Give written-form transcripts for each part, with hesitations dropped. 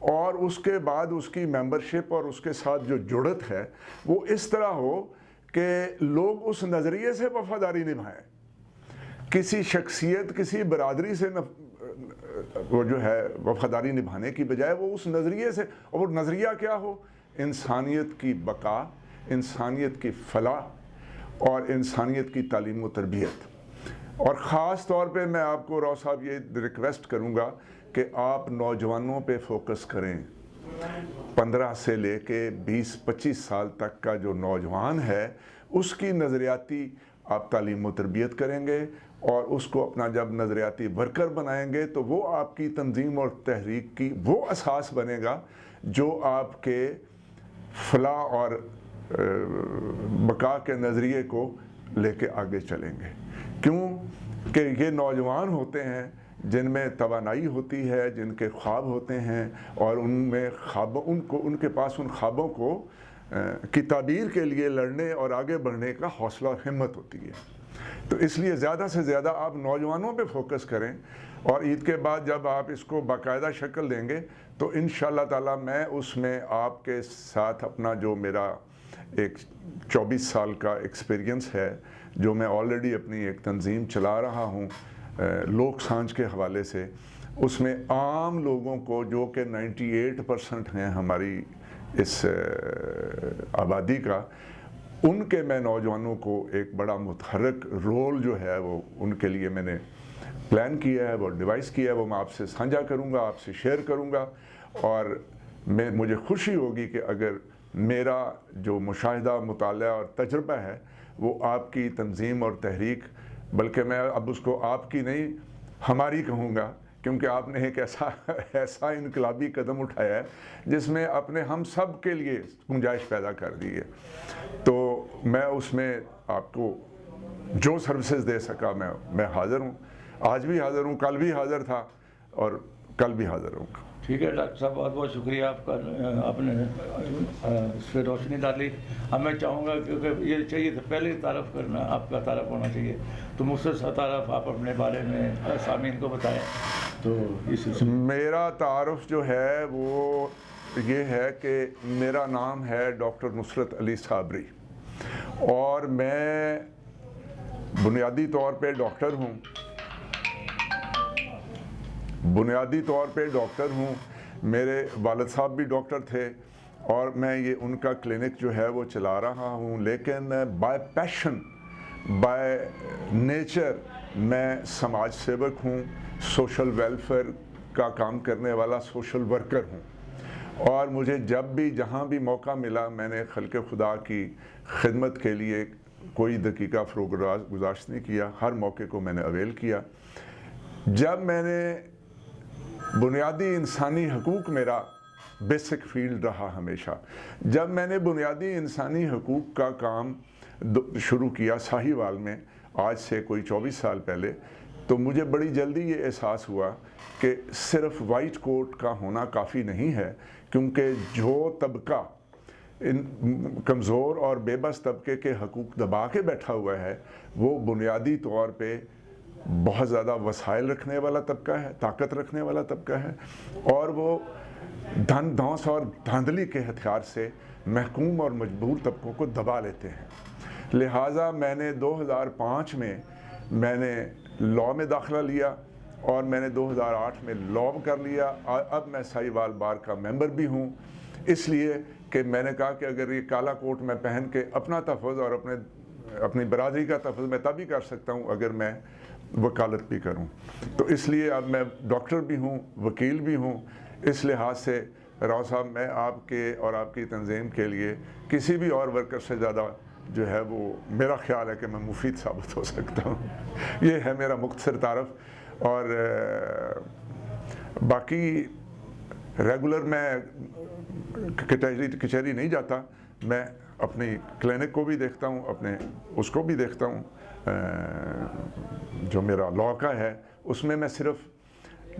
اور اس کے بعد اس کی ممبرشپ اور اس کے ساتھ جو جڑت ہے وہ اس طرح ہو کہ لوگ اس نظریے سے وفاداری نبھائیں، کسی شخصیت کسی برادری سے وہ جو ہے وفاداری نبھانے کی بجائے وہ اس نظریے سے، اور وہ نظریہ کیا ہو؟ انسانیت کی بقا، انسانیت کی فلاح اور انسانیت کی تعلیم و تربیت۔ اور خاص طور پہ میں آپ کو راؤ صاحب یہ ریکویسٹ کروں گا کہ آپ نوجوانوں پہ فوکس کریں۔ 15 سے لے کے 20-25 سال تک کا جو نوجوان ہے اس کی نظریاتی آپ تعلیم و تربیت کریں گے، اور اس کو اپنا جب نظریاتی ورکر بنائیں گے تو وہ آپ کی تنظیم اور تحریک کی وہ اساس بنے گا جو آپ کے فلاح اور بقا کے نظریے کو لے کے آگے چلیں گے۔ کیوں کہ یہ نوجوان ہوتے ہیں جن میں توانائی ہوتی ہے، جن کے خواب ہوتے ہیں، اور ان میں ان کے پاس ان خوابوں کو کی تعبیر کے لیے لڑنے اور آگے بڑھنے کا حوصلہ اور ہمت ہوتی ہے۔ تو اس لیے زیادہ سے زیادہ آپ نوجوانوں پہ فوکس کریں، اور عید کے بعد جب آپ اس کو باقاعدہ شکل دیں گے تو انشاءاللہ تعالی میں اس میں آپ کے ساتھ اپنا جو میرا ایک 24 سال کا ایکسپیرینس ہے، جو میں آلریڈی اپنی ایک تنظیم چلا رہا ہوں لوک سانجھ کے حوالے سے، اس میں عام لوگوں کو جو کہ 98% ہیں ہماری اس آبادی کا، ان کے میں نوجوانوں کو ایک بڑا متحرک رول جو ہے وہ ان کے لیے میں نے پلان کیا ہے، وہ ڈیوائس کیا ہے، وہ میں آپ سے سانجھا کروں گا، آپ سے شیئر کروں گا، اور مجھے خوشی ہوگی کہ اگر میرا جو مشاہدہ، مطالعہ اور تجربہ ہے وہ آپ کی تنظیم اور تحریک، بلکہ میں اب اس کو آپ کی نہیں ہماری کہوں گا، کیونکہ آپ نے ایک ایسا انقلابی قدم اٹھایا ہے جس میں اپنے ہم سب کے لیے گنجائش پیدا کر دی ہے۔ تو میں اس میں آپ کو جو سروسز دے سکا میں حاضر ہوں، آج بھی حاضر ہوں، کل بھی حاضر تھا اور کل بھی حاضر ہوں۔ ٹھیک ہے ڈاکٹر صاحب، بہت بہت شکریہ آپ کا، آپ نے اس پہ روشنی ڈالی۔ اب میں چاہوں گا کیونکہ یہ چاہیے تھا پہلے تعارف کرنا، آپ کا تعارف ہونا چاہیے، تو مختصر تعارف آپ اپنے بارے میں سامعین کو بتائیں۔ تو اس میرا تعارف جو ہے وہ یہ ہے کہ میرا نام ہے ڈاکٹر نصرت علی صابری، اور میں بنیادی طور پہ ڈاکٹر ہوں، میرے والد صاحب بھی ڈاکٹر تھے، اور میں یہ ان کا کلینک جو ہے وہ چلا رہا ہوں، لیکن بائی پیشن، بائی نیچر میں سماج سیوک ہوں، سوشل ویلفیئر کا کام کرنے والا سوشل ورکر ہوں، اور مجھے جب بھی جہاں بھی موقع ملا میں نے خلق خدا کی خدمت کے لیے کوئی دقیقہ فروغ گزاشت نہیں کیا، ہر موقع کو میں نے اویل کیا۔ جب میں نے بنیادی انسانی حقوق میرا بیسک فیلڈ رہا ہمیشہ، جب میں نے بنیادی انسانی حقوق کا کام شروع کیا ساہیوال میں آج سے کوئی 24 سال پہلے، تو مجھے بڑی جلدی یہ احساس ہوا کہ صرف وائٹ کوٹ کا ہونا کافی نہیں ہے، کیونکہ جو طبقہ ان کمزور اور بے بس طبقے کے حقوق دبا کے بیٹھا ہوا ہے وہ بنیادی طور پہ بہت زیادہ وسائل رکھنے والا طبقہ ہے، طاقت رکھنے والا طبقہ ہے، اور وہ دھن دھونس اور دھاندلی کے ہتھیار سے محکوم اور مجبور طبقوں کو دبا لیتے ہیں۔ لہٰذا میں نے 2005 میں نے لاء میں داخلہ لیا، اور میں نے 2008 میں لاء کر لیا، اب میں ساہیوال بار کا ممبر بھی ہوں، اس لیے کہ میں نے کہا کہ اگر یہ کالا کوٹ میں پہن کے اپنا تحفظ اور اپنی برادری کا تحفظ میں تبھی کر سکتا ہوں اگر میں وکالت بھی کروں، تو اس لیے اب میں ڈاکٹر بھی ہوں، وکیل بھی ہوں۔ اس لحاظ سے راؤ صاحب میں آپ کے اور آپ کی تنظیم کے لیے کسی بھی اور ورکر سے زیادہ جو ہے وہ میرا خیال ہے کہ میں مفید ثابت ہو سکتا ہوں۔ یہ ہے میرا مختصر تعارف، اور باقی ریگولر میں کچہری نہیں جاتا، میں اپنی کلینک کو بھی دیکھتا ہوں، اپنے اس کو بھی دیکھتا ہوں، جو میرا لاء کا ہے اس میں میں صرف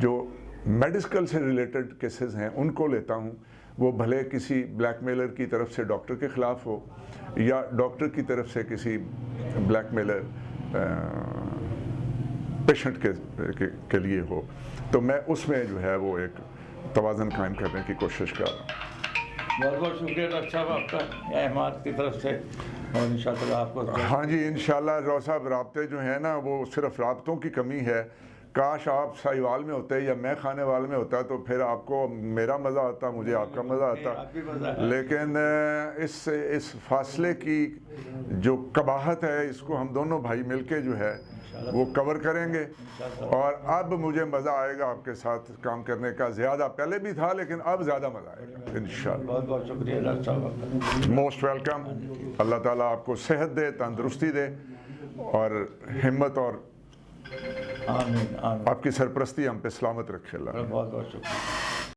جو میڈیکل سے ریلیٹڈ کیسز ہیں ان کو لیتا ہوں، وہ بھلے کسی بلیک میلر کی طرف سے ڈاکٹر کے خلاف ہو یا ڈاکٹر کی طرف سے کسی بلیک میلر پیشنٹ کے لیے ہو۔ تو میں اس میں جو ہے وہ ایک توازن قائم کرنے کی کوشش کر رہا ہوں۔ بہت بہت شکریہ ڈاکٹر صاحب آپ کا احمد کی طرف سے، اور انشاءاللہ آپ کو ہاں جی انشاءاللہ راؤ صاحب، رابطے جو ہیں نا وہ صرف رابطوں کی کمی ہے۔ کاش آپ ساہیوال میں ہوتے یا میں خانے وال میں ہوتا تو پھر آپ کو میرا مزہ آتا، مجھے آپ کا مزہ آتا، آپ بھی مزہ ہے۔ لیکن اس فاصلے کی جو قباحت ہے اس کو ہم دونوں بھائی مل کے جو ہے وہ کور کریں گے، اور اب مجھے مزہ آئے گا آپ کے ساتھ کام کرنے کا، زیادہ پہلے بھی تھا لیکن اب زیادہ مزہ آئے گا انشاءاللہ۔ بہت بہت شکریہ ڈاکٹر صاحب آپ کا۔ Most welcome. اللہ تعالیٰ آپ کو صحت دے، تندرستی دے اور ہمت، اور آمین آمین۔ آپ کی سرپرستی ہم پہ سلامت رکھے اللہ۔ بہت بہت شکریہ۔